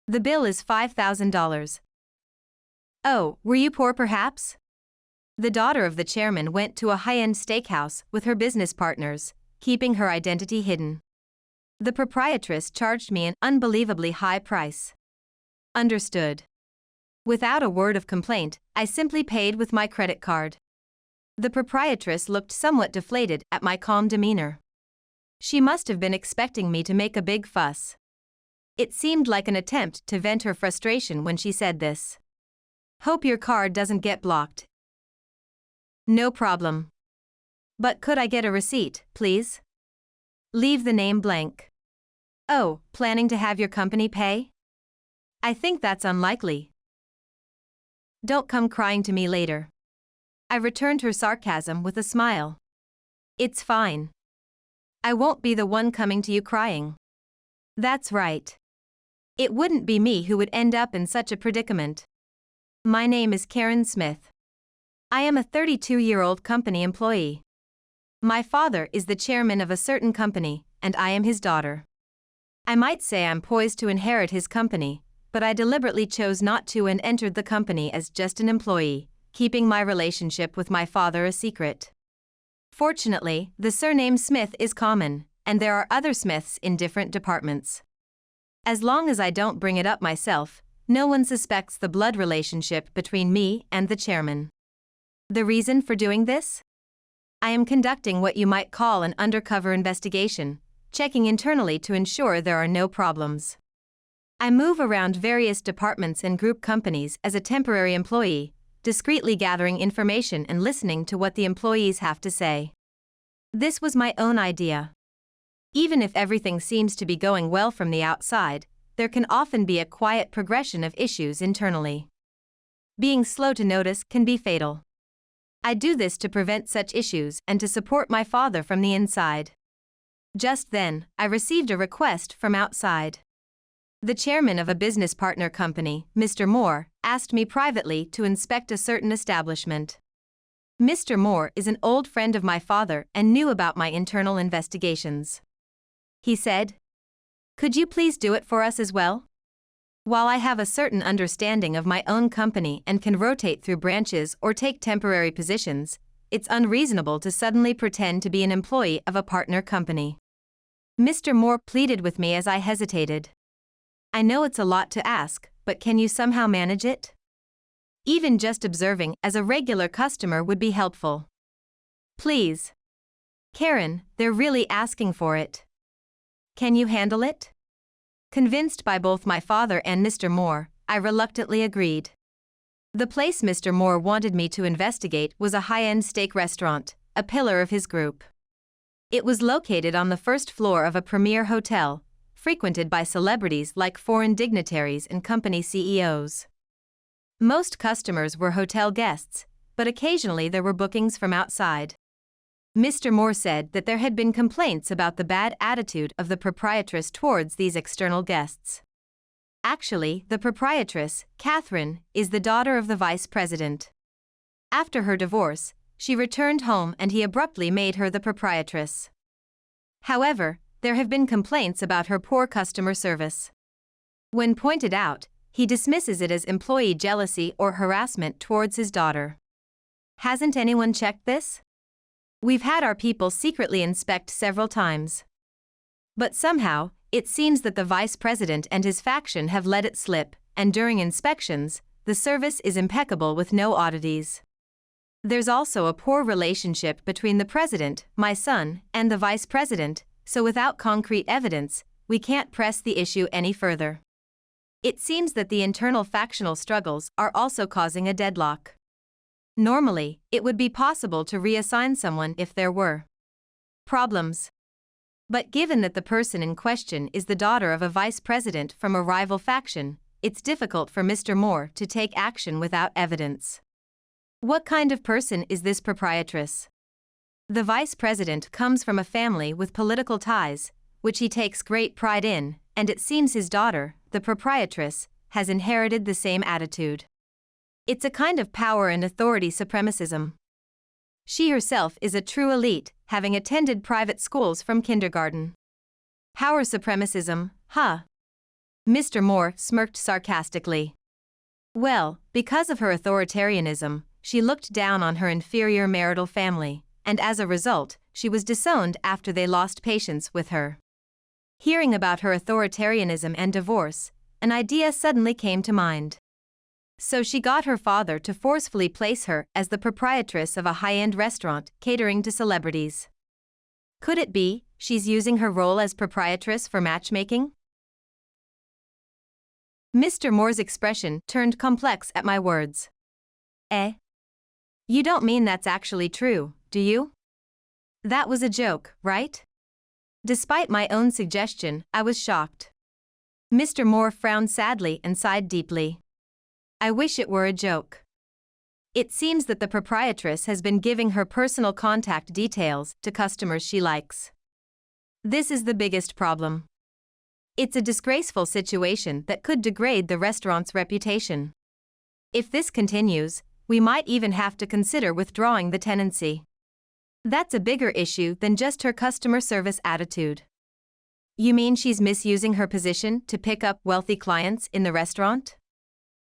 The bill is $5,000. Oh, were you poor perhaps? The daughter of the chairman went to a high-end steakhouse with her business partners, keeping her identity hidden. The proprietress charged me an unbelievably high price. Understood. Without a word of complaint, I simply paid with my credit card. The proprietress looked somewhat deflated at my calm demeanor. She must have been expecting me to make a big fuss. It seemed like an attempt to vent her frustration when she said this. Hope your card doesn't get blocked. No problem. But could I get a receipt, please? Leave the name blank. Oh, planning to have your company pay? I think that's unlikely. Don't come crying to me later. I returned her sarcasm with a smile. It's fine. I won't be the one coming to you crying. That's right. It wouldn't be me who would end up in such a predicament. My name is Karen Smith. I am a 32-year-old company employee. My father is the chairman of a certain company, and I am his daughter. I might say I'm poised to inherit his company, but I deliberately chose not to and entered the company as just an employee, keeping my relationship with my father a secret. Fortunately, the surname Smith is common, and there are other Smiths in different departments. As long as I don't bring it up myself, no one suspects the blood relationship between me and the chairman. The reason for doing this? I am conducting what you might call an undercover investigation, checking internally to ensure there are no problems. I move around various departments and group companies as a temporary employee, discreetly gathering information and listening to what the employees have to say. This was my own idea. Even if everything seems to be going well from the outside, there can often be a quiet progression of issues internally. Being slow to notice can be fatal. I do this to prevent such issues and to support my father from the inside. Just then, I received a request from outside. The chairman of a business partner company, Mr. Moore, asked me privately to inspect a certain establishment. Mr. Moore is an old friend of my father and knew about my internal investigations. He said, "Could you please do it for us as well? While I have a certain understanding of my own company and can rotate through branches or take temporary positions, it's unreasonable to suddenly pretend to be an employee of a partner company." Mr. Moore pleaded with me as I hesitated. I know it's a lot to ask, but can you somehow manage it? Even just observing as a regular customer would be helpful. Please. Karen, they're really asking for it. Can you handle it? Convinced by both my father and Mr. Moore, I reluctantly agreed. The place Mr. Moore wanted me to investigate was a high-end steak restaurant, a pillar of his group. It was located on the first floor of a premier hotel, frequented by celebrities like foreign dignitaries and company CEOs. Most customers were hotel guests, but occasionally there were bookings from outside. Mr. Moore said that there had been complaints about the bad attitude of the proprietress towards these external guests. Actually, the proprietress, Catherine, is the daughter of the vice president. After her divorce, she returned home and he abruptly made her the proprietress. However, there have been complaints about her poor customer service. When pointed out, he dismisses it as employee jealousy or harassment towards his daughter. Hasn't anyone checked this? We've had our people secretly inspect several times. But somehow, it seems that the vice president and his faction have let it slip, and during inspections, the service is impeccable with no oddities. There's also a poor relationship between the president, my son, and the vice president, so without concrete evidence, we can't press the issue any further. It seems that the internal factional struggles are also causing a deadlock. Normally, it would be possible to reassign someone if there were problems. But given that the person in question is the daughter of a vice president from a rival faction, it's difficult for Mr. Moore to take action without evidence. What kind of person is this proprietress? The vice president comes from a family with political ties, which he takes great pride in, and it seems his daughter, the proprietress, has inherited the same attitude. It's a kind of power and authority supremacism. She herself is a true elite, having attended private schools from kindergarten. Power supremacism, huh? Mr. Moore smirked sarcastically. Well, because of her authoritarianism, she looked down on her inferior marital family, and as a result, she was disowned after they lost patience with her. Hearing about her authoritarianism and divorce, an idea suddenly came to mind. So she got her father to forcefully place her as the proprietress of a high-end restaurant catering to celebrities. Could it be she's using her role as proprietress for matchmaking? Mr. Moore's expression turned complex at my words. Eh? You don't mean that's actually true, do you? That was a joke, right? Despite my own suggestion, I was shocked. Mr. Moore frowned sadly and sighed deeply. I wish it were a joke. It seems that the proprietress has been giving her personal contact details to customers she likes. This is the biggest problem. It's a disgraceful situation that could degrade the restaurant's reputation. If this continues, we might even have to consider withdrawing the tenancy. That's a bigger issue than just her customer service attitude. You mean she's misusing her position to pick up wealthy clients in the restaurant?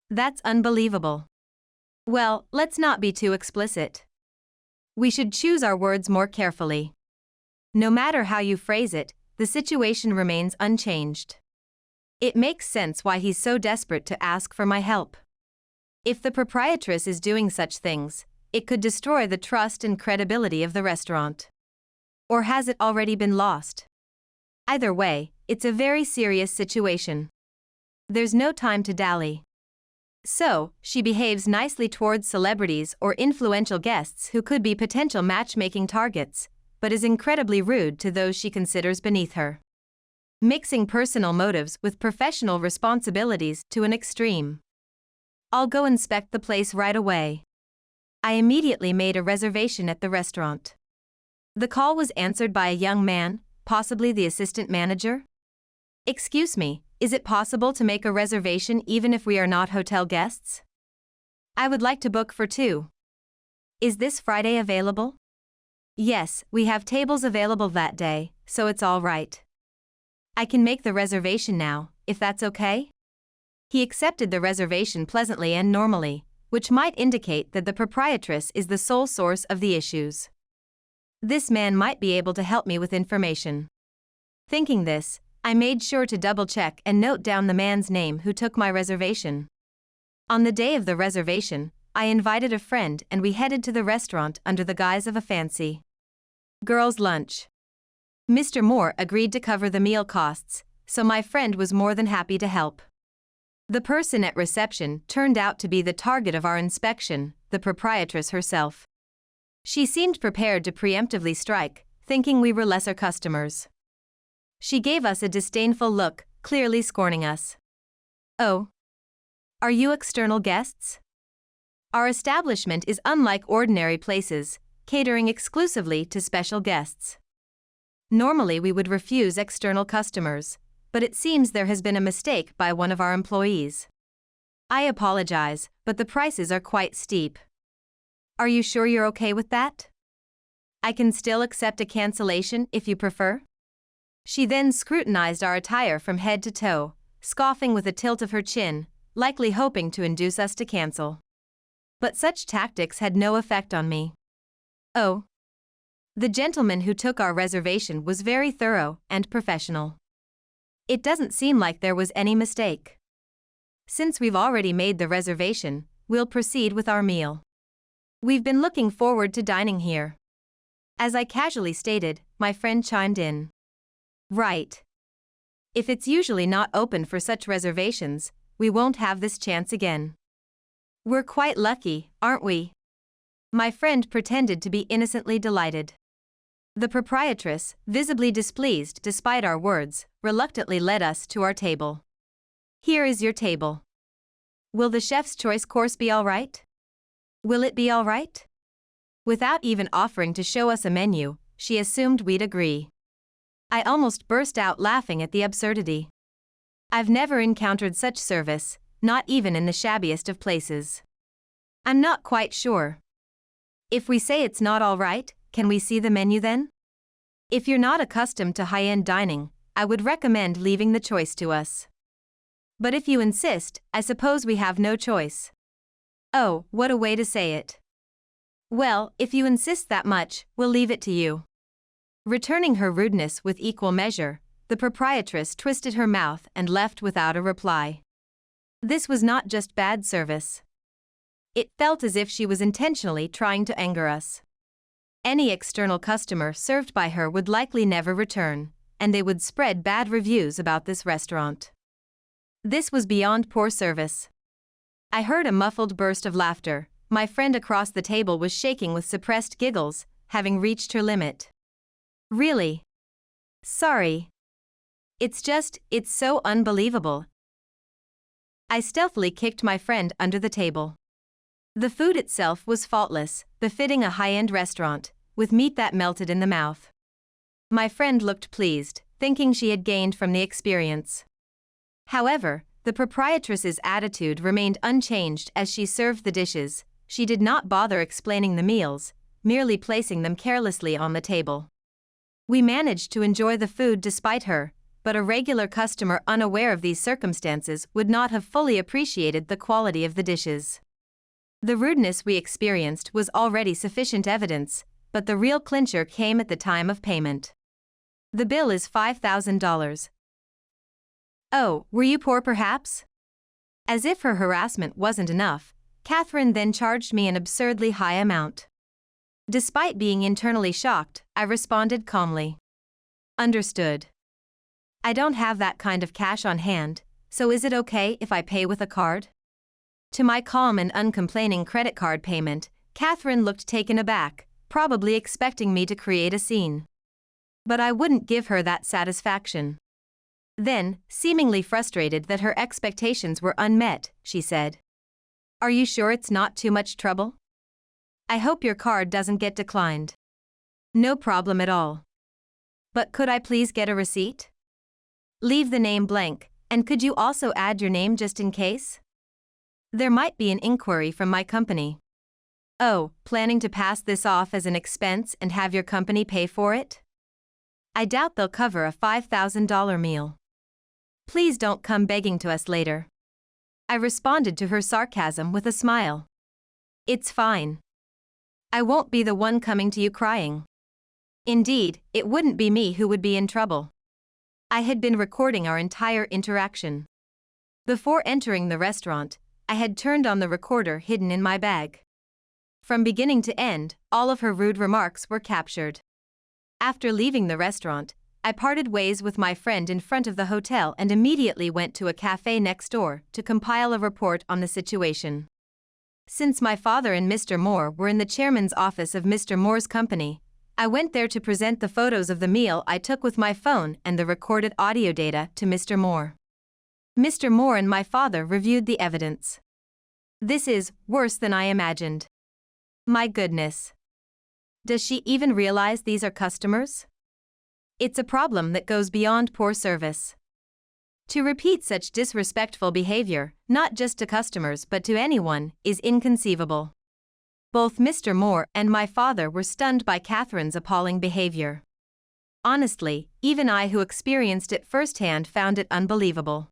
That's unbelievable. Well, let's not be too explicit. We should choose our words more carefully. No matter how you phrase it, the situation remains unchanged. It makes sense why he's so desperate to ask for my help. If the proprietress is doing such things, it could destroy the trust and credibility of the restaurant. Or has it already been lost? Either way, it's a very serious situation. There's no time to dally. So, she behaves nicely towards celebrities or influential guests who could be potential matchmaking targets, but is incredibly rude to those she considers beneath her. Mixing personal motives with professional responsibilities to an extreme. I'll go inspect the place right away. I immediately made a reservation at the restaurant. The call was answered by a young man, possibly the assistant manager. Excuse me, is it possible to make a reservation even if we are not hotel guests? I would like to book for 2. Is this Friday available? Yes, we have tables available that day, so it's all right. I can make the reservation now, if that's okay? He accepted the reservation pleasantly and normally, which might indicate that the proprietress is the sole source of the issues. This man might be able to help me with information. Thinking this, I made sure to double-check and note down the man's name who took my reservation. On the day of the reservation, I invited a friend and we headed to the restaurant under the guise of a fancy girls' lunch. Mr. Moore agreed to cover the meal costs, so my friend was more than happy to help. The person at reception turned out to be the target of our inspection, the proprietress herself. She seemed prepared to preemptively strike, thinking we were lesser customers. She gave us a disdainful look, clearly scorning us. Oh. Are you external guests? Our establishment is unlike ordinary places, catering exclusively to special guests. Normally we would refuse external customers, but it seems there has been a mistake by one of our employees. I apologize, but the prices are quite steep. Are you sure you're okay with that? I can still accept a cancellation if you prefer. She then scrutinized our attire from head to toe, scoffing with a tilt of her chin, likely hoping to induce us to cancel. But such tactics had no effect on me. Oh. The gentleman who took our reservation was very thorough and professional. It doesn't seem like there was any mistake. Since we've already made the reservation, we'll proceed with our meal. We've been looking forward to dining here. As I casually stated, my friend chimed in. Right. If it's usually not open for such reservations, we won't have this chance again. We're quite lucky, aren't we? My friend pretended to be innocently delighted. The proprietress, visibly displeased despite our words, reluctantly led us to our table. Here is your table. Will the chef's choice course be all right? Will it be all right? Without even offering to show us a menu, she assumed we'd agree. I almost burst out laughing at the absurdity. I've never encountered such service, not even in the shabbiest of places. I'm not quite sure. If we say it's not all right, can we see the menu then? If you're not accustomed to high-end dining, I would recommend leaving the choice to us. But if you insist, I suppose we have no choice. Oh, what a way to say it. Well, if you insist that much, we'll leave it to you. Returning her rudeness with equal measure, the proprietress twisted her mouth and left without a reply. This was not just bad service. It felt as if she was intentionally trying to anger us. Any external customer served by her would likely never return, and they would spread bad reviews about this restaurant. This was beyond poor service. I heard a muffled burst of laughter. My friend across the table was shaking with suppressed giggles, having reached her limit. Really? Sorry. It's so unbelievable. I stealthily kicked my friend under the table. The food itself was faultless, befitting a high-end restaurant, with meat that melted in the mouth. My friend looked pleased, thinking she had gained from the experience. However, the proprietress's attitude remained unchanged as she served the dishes. She did not bother explaining the meals, merely placing them carelessly on the table. We managed to enjoy the food despite her, but a regular customer unaware of these circumstances would not have fully appreciated the quality of the dishes. The rudeness we experienced was already sufficient evidence, but the real clincher came at the time of payment. The bill is $5,000. Oh, were you poor perhaps? As if her harassment wasn't enough, Catherine then charged me an absurdly high amount. Despite being internally shocked, I responded calmly. Understood. I don't have that kind of cash on hand, so is it okay if I pay with a card? To my calm and uncomplaining credit card payment, Catherine looked taken aback, probably expecting me to create a scene. But I wouldn't give her that satisfaction. Then, seemingly frustrated that her expectations were unmet, she said, "Are you sure it's not too much trouble? I hope your card doesn't get declined." No problem at all. But could I please get a receipt? Leave the name blank, and could you also add your name just in case? There might be an inquiry from my company. Oh, planning to pass this off as an expense and have your company pay for it? I doubt they'll cover a $5,000 meal. Please don't come begging to us later. I responded to her sarcasm with a smile. It's fine. I won't be the one coming to you crying. Indeed, it wouldn't be me who would be in trouble. I had been recording our entire interaction. Before entering the restaurant, I had turned on the recorder hidden in my bag. From beginning to end, all of her rude remarks were captured. After leaving the restaurant, I parted ways with my friend in front of the hotel and immediately went to a cafe next door to compile a report on the situation. Since my father and Mr. Moore were in the chairman's office of Mr. Moore's company, I went there to present the photos of the meal I took with my phone and the recorded audio data to Mr. Moore. Mr. Moore and my father reviewed the evidence. This is worse than I imagined. My goodness. Does she even realize these are customers? It's a problem that goes beyond poor service. To repeat such disrespectful behavior, not just to customers but to anyone, is inconceivable. Both Mr. Moore and my father were stunned by Catherine's appalling behavior. Honestly, even I who experienced it firsthand found it unbelievable.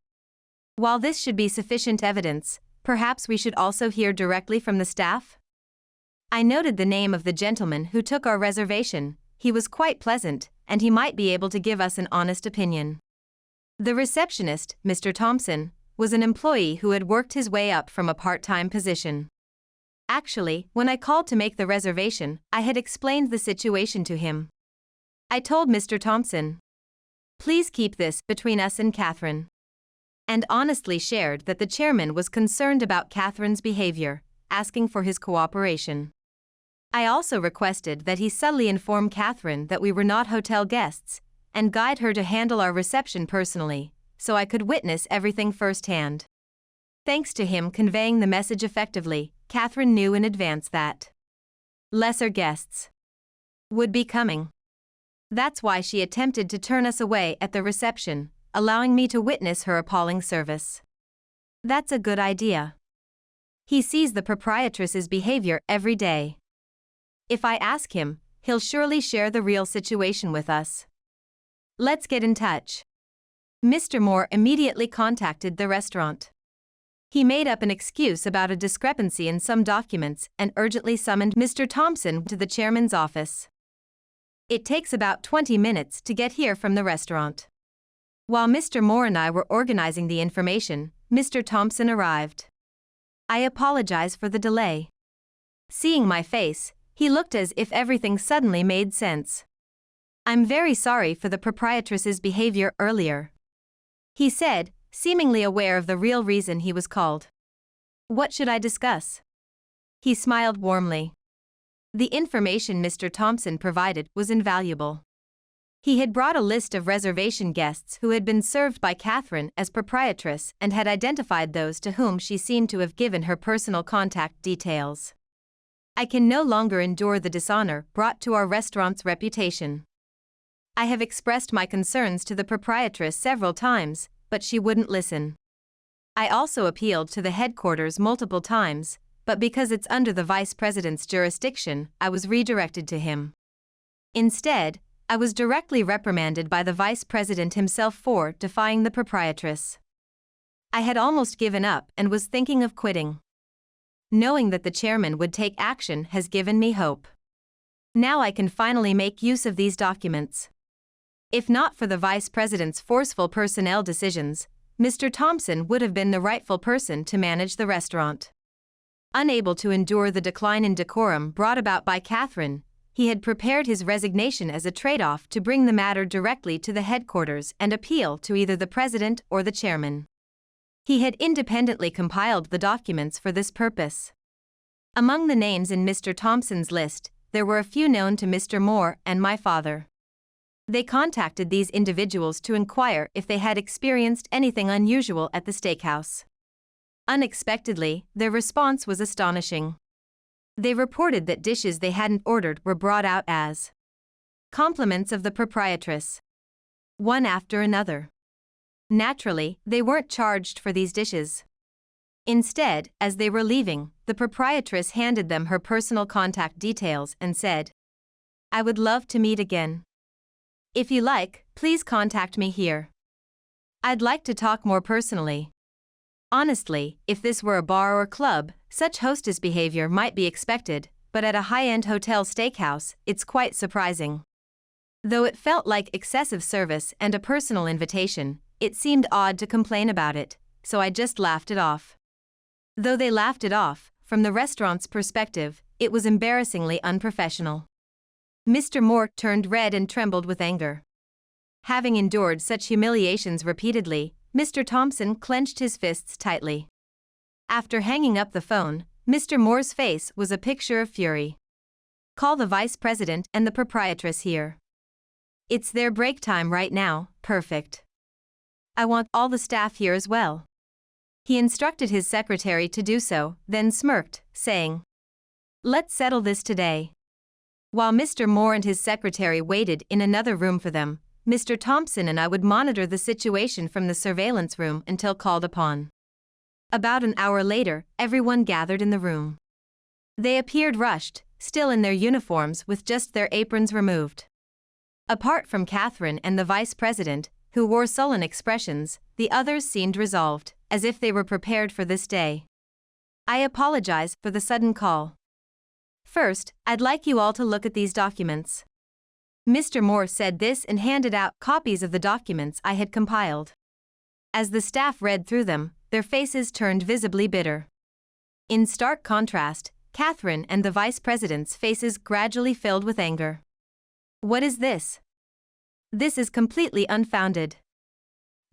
While this should be sufficient evidence, perhaps we should also hear directly from the staff? I noted the name of the gentleman who took our reservation. He was quite pleasant, and he might be able to give us an honest opinion. The receptionist, Mr. Thompson, was an employee who had worked his way up from a part-time position. Actually, when I called to make the reservation, I had explained the situation to him. I told Mr. Thompson, "Please keep this between us and Catherine," and honestly shared that the chairman was concerned about Catherine's behavior, asking for his cooperation. I also requested that he subtly inform Catherine that we were not hotel guests, and guide her to handle our reception personally, so I could witness everything firsthand. Thanks to him conveying the message effectively, Catherine knew in advance that lesser guests would be coming. That's why she attempted to turn us away at the reception, allowing me to witness her appalling service. That's a good idea. He sees the proprietress's behavior every day. If I ask him, he'll surely share the real situation with us. Let's get in touch. Mr. Moore immediately contacted the restaurant. He made up an excuse about a discrepancy in some documents and urgently summoned Mr. Thompson to the chairman's office. It takes about 20 minutes to get here from the restaurant. While Mr. Moore and I were organizing the information, Mr. Thompson arrived. I apologize for the delay. Seeing my face, he looked as if everything suddenly made sense. I'm very sorry for the proprietress's behavior earlier, he said, seemingly aware of the real reason he was called. What should I discuss? He smiled warmly. The information Mr. Thompson provided was invaluable. He had brought a list of reservation guests who had been served by Catherine as proprietress and had identified those to whom she seemed to have given her personal contact details. I can no longer endure the dishonor brought to our restaurant's reputation. I have expressed my concerns to the proprietress several times, but she wouldn't listen. I also appealed to the headquarters multiple times, but because it's under the vice president's jurisdiction, I was redirected to him. Instead, I was directly reprimanded by the vice president himself for defying the proprietress. I had almost given up and was thinking of quitting. Knowing that the chairman would take action has given me hope. Now I can finally make use of these documents. If not for the vice president's forceful personnel decisions, Mr. Thompson would have been the rightful person to manage the restaurant. Unable to endure the decline in decorum brought about by Catherine, he had prepared his resignation as a trade-off to bring the matter directly to the headquarters and appeal to either the president or the chairman. He had independently compiled the documents for this purpose. Among the names in Mr. Thompson's list, there were a few known to Mr. Moore and my father. They contacted these individuals to inquire if they had experienced anything unusual at the steakhouse. Unexpectedly, their response was astonishing. They reported that dishes they hadn't ordered were brought out as compliments of the proprietress, one after another. Naturally, they weren't charged for these dishes. Instead, as they were leaving, the proprietress handed them her personal contact details and said, "I would love to meet again. If you like, please contact me here. I'd like to talk more personally." Honestly, if this were a bar or club, such hostess behavior might be expected, but at a high-end hotel steakhouse, it's quite surprising. Though it felt like excessive service and a personal invitation, it seemed odd to complain about it, so I just laughed it off. Though they laughed it off, from the restaurant's perspective, it was embarrassingly unprofessional. Mr. Moore turned red and trembled with anger. Having endured such humiliations repeatedly, Mr. Thompson clenched his fists tightly. After hanging up the phone, Mr. Moore's face was a picture of fury. "Call the vice president and the proprietress here. It's their break time right now, perfect. I want all the staff here as well." He instructed his secretary to do so, then smirked, saying, "Let's settle this today." While Mr. Moore and his secretary waited in another room for them, Mr. Thompson and I would monitor the situation from the surveillance room until called upon. About an hour later, everyone gathered in the room. They appeared rushed, still in their uniforms with just their aprons removed. Apart from Catherine and the vice president, who wore sullen expressions, the others seemed resolved, as if they were prepared for this day. I apologize for the sudden call. First, I'd like you all to look at these documents. Mr. Moore said this and handed out copies of the documents I had compiled. As the staff read through them, their faces turned visibly bitter. In stark contrast, Catherine and the vice president's faces gradually filled with anger. "What is this? This is completely unfounded.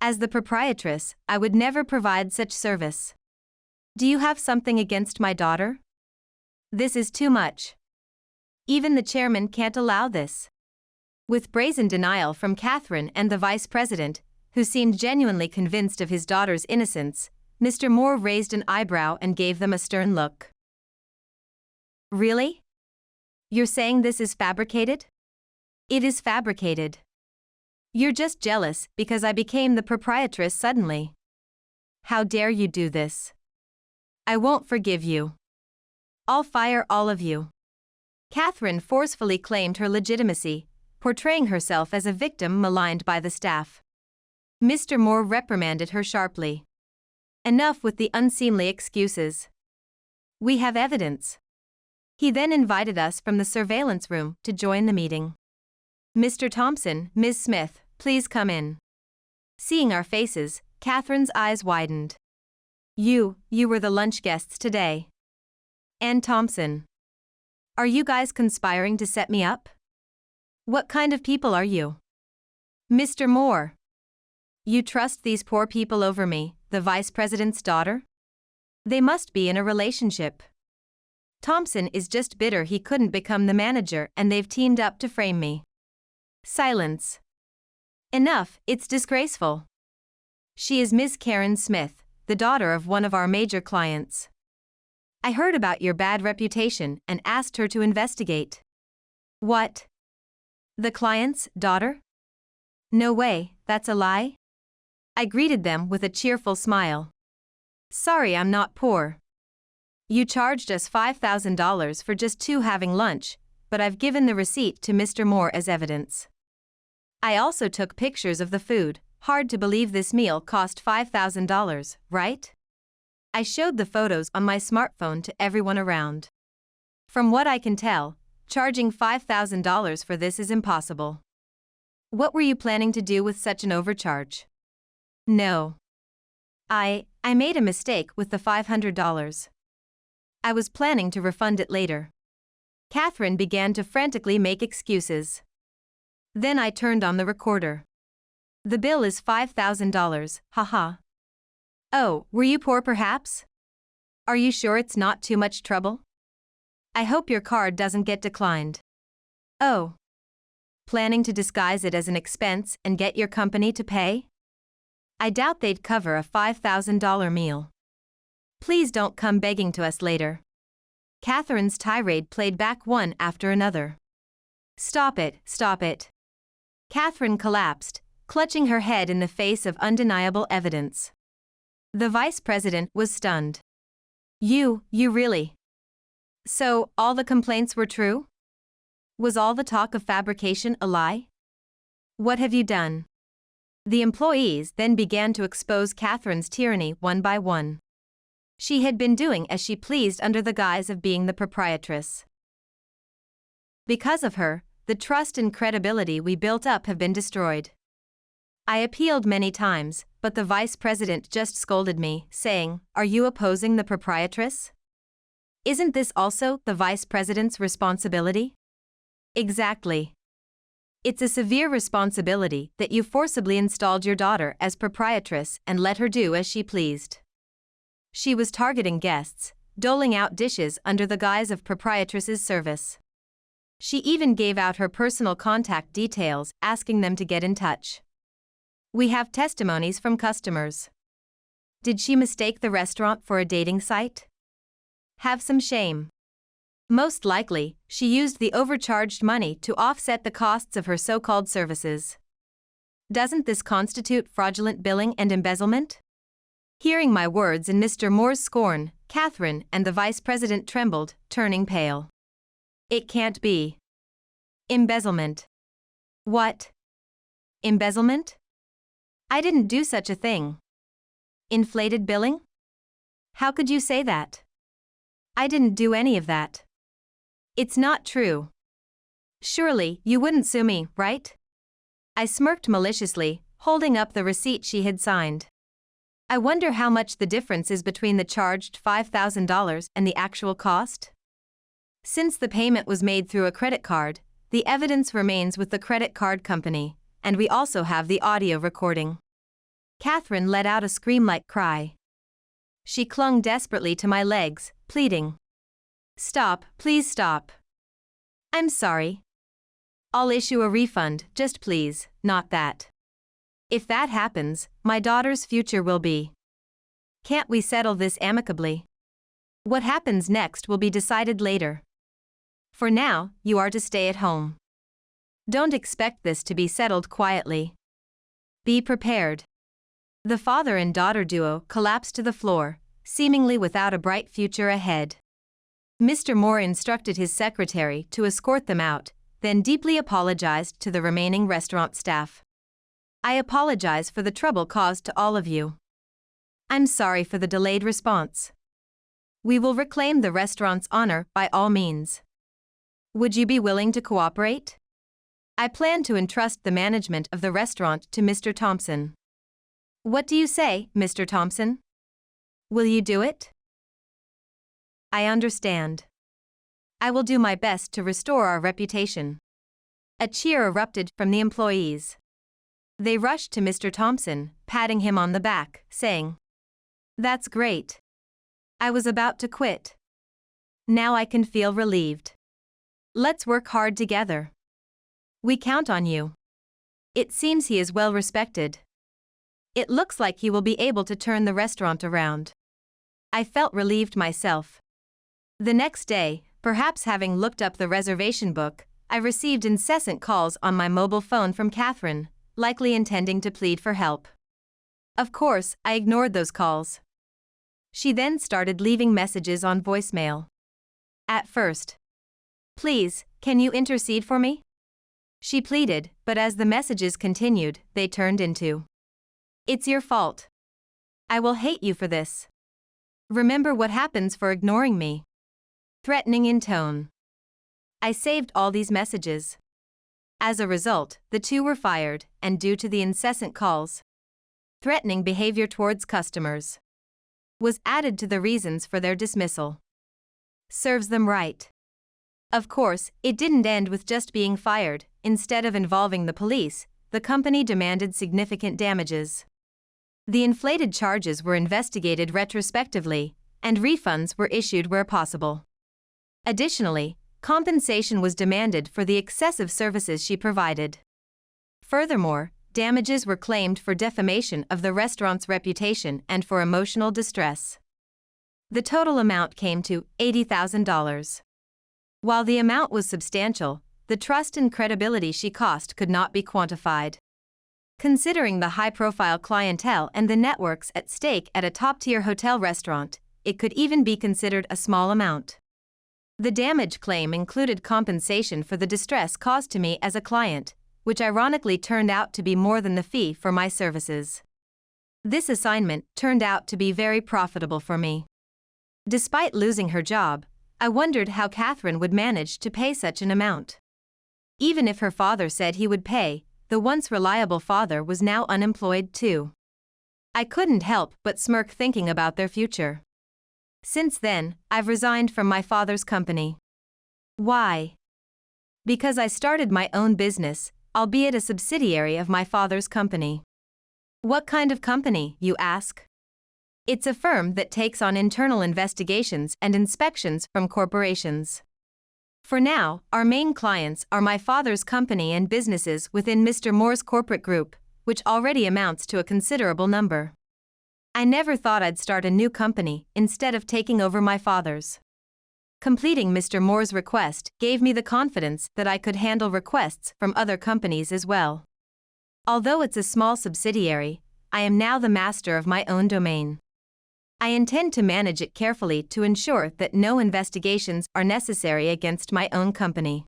As the proprietress, I would never provide such service. Do you have something against my daughter? This is too much. Even the chairman can't allow this." With brazen denial from Catherine and the vice president, who seemed genuinely convinced of his daughter's innocence, Mr. Moore raised an eyebrow and gave them a stern look. "Really? You're saying this is fabricated?" "It is fabricated. You're just jealous because I became the proprietress suddenly. How dare you do this? I won't forgive you. I'll fire all of you." Catherine forcefully claimed her legitimacy, portraying herself as a victim maligned by the staff. Mr. Moore reprimanded her sharply. Enough with the unseemly excuses. We have evidence. He then invited us from the surveillance room to join the meeting. Mr. Thompson, Ms. Smith, please come in. Seeing our faces, Catherine's eyes widened. You were the lunch guests today. Ann Thompson. Are you guys conspiring to set me up? What kind of people are you? Mr. Moore. You trust these poor people over me, the vice president's daughter? They must be in a relationship. Thompson is just bitter he couldn't become the manager and they've teamed up to frame me. Silence. Enough, it's disgraceful. She is Ms. Karen Smith, the daughter of one of our major clients. I heard about your bad reputation and asked her to investigate. What? The client's daughter? No way, that's a lie? I greeted them with a cheerful smile. Sorry, I'm not poor. You charged us $5,000 for just two having lunch, but I've given the receipt to Mr. Moore as evidence. I also took pictures of the food. Hard to believe this meal cost $5,000, right? I showed the photos on my smartphone to everyone around. From what I can tell, charging $5,000 for this is impossible. What were you planning to do with such an overcharge? No. I made a mistake with the $500. I was planning to refund it later. Catherine began to frantically make excuses. Then I turned on the recorder. The bill is $5,000, haha. Oh, were you poor perhaps? Are you sure it's not too much trouble? I hope your card doesn't get declined. Oh. Planning to disguise it as an expense and get your company to pay? I doubt they'd cover a $5,000 meal. Please don't come begging to us later. Catherine's tirade played back one after another. Stop it, stop it. Catherine collapsed, clutching her head in the face of undeniable evidence. The vice president was stunned. You really? So, all the complaints were true? Was all the talk of fabrication a lie? What have you done? The employees then began to expose Catherine's tyranny one by one. She had been doing as she pleased under the guise of being the proprietress. Because of her, the trust and credibility we built up have been destroyed. I appealed many times, but the vice president just scolded me, saying, "Are you opposing the proprietress? Isn't this also the vice president's responsibility?" Exactly. It's a severe responsibility that you forcibly installed your daughter as proprietress and let her do as she pleased. She was targeting guests, doling out dishes under the guise of proprietress's service. She even gave out her personal contact details, asking them to get in touch. We have testimonies from customers. Did she mistake the restaurant for a dating site? Have some shame. Most likely, she used the overcharged money to offset the costs of her so-called services. Doesn't this constitute fraudulent billing and embezzlement? Hearing my words in Mr. Moore's scorn, Catherine and the vice president trembled, turning pale. It can't be. Embezzlement. What? Embezzlement? I didn't do such a thing. Inflated billing? How could you say that? I didn't do any of that. It's not true. Surely, you wouldn't sue me, right? I smirked maliciously, holding up the receipt she had signed. I wonder how much the difference is between the charged $5,000 and the actual cost? Since the payment was made through a credit card, the evidence remains with the credit card company, and we also have the audio recording. Catherine let out a scream-like cry. She clung desperately to my legs, pleading. Stop, please stop. I'm sorry. I'll issue a refund, just please, not that. If that happens, my daughter's future will be. Can't we settle this amicably? What happens next will be decided later. For now, you are to stay at home. Don't expect this to be settled quietly. Be prepared. The father and daughter duo collapsed to the floor, seemingly without a bright future ahead. Mr. Moore instructed his secretary to escort them out, then deeply apologized to the remaining restaurant staff. I apologize for the trouble caused to all of you. I'm sorry for the delayed response. We will reclaim the restaurant's honor by all means. Would you be willing to cooperate? I plan to entrust the management of the restaurant to Mr. Thompson. What do you say, Mr. Thompson? Will you do it? I understand. I will do my best to restore our reputation. A cheer erupted from the employees. They rushed to Mr. Thompson, patting him on the back, saying, "That's great. I was about to quit. Now I can feel relieved. Let's work hard together. We count on you. It seems he is well respected. It looks like he will be able to turn the restaurant around." I felt relieved myself. The next day, perhaps having looked up the reservation book, I received incessant calls on my mobile phone from Catherine, likely intending to plead for help. Of course, I ignored those calls. She then started leaving messages on voicemail. At first, "Please, can you intercede for me?" she pleaded, but as the messages continued, they turned into, "It's your fault. I will hate you for this. Remember what happens for ignoring me." Threatening in tone. I saved all these messages. As a result, the two were fired, and due to the incessant calls, threatening behavior towards customers was added to the reasons for their dismissal. Serves them right. Of course, it didn't end with just being fired. Instead of involving the police, the company demanded significant damages. The inflated charges were investigated retrospectively, and refunds were issued where possible. Additionally, compensation was demanded for the excessive services she provided. Furthermore, damages were claimed for defamation of the restaurant's reputation and for emotional distress. The total amount came to $80,000. While the amount was substantial, the trust and credibility she cost could not be quantified. Considering the high-profile clientele and the networks at stake at a top-tier hotel restaurant, it could even be considered a small amount. The damage claim included compensation for the distress caused to me as a client, which ironically turned out to be more than the fee for my services. This assignment turned out to be very profitable for me. Despite losing her job, I wondered how Catherine would manage to pay such an amount. Even if her father said he would pay, the once reliable father was now unemployed too. I couldn't help but smirk thinking about their future. Since then, I've resigned from my father's company. Why? Because I started my own business, albeit a subsidiary of my father's company. What kind of company, you ask? It's a firm that takes on internal investigations and inspections from corporations. For now, our main clients are my father's company and businesses within Mr. Moore's corporate group, which already amounts to a considerable number. I never thought I'd start a new company instead of taking over my father's. Completing Mr. Moore's request gave me the confidence that I could handle requests from other companies as well. Although it's a small subsidiary, I am now the master of my own domain. I intend to manage it carefully to ensure that no investigations are necessary against my own company.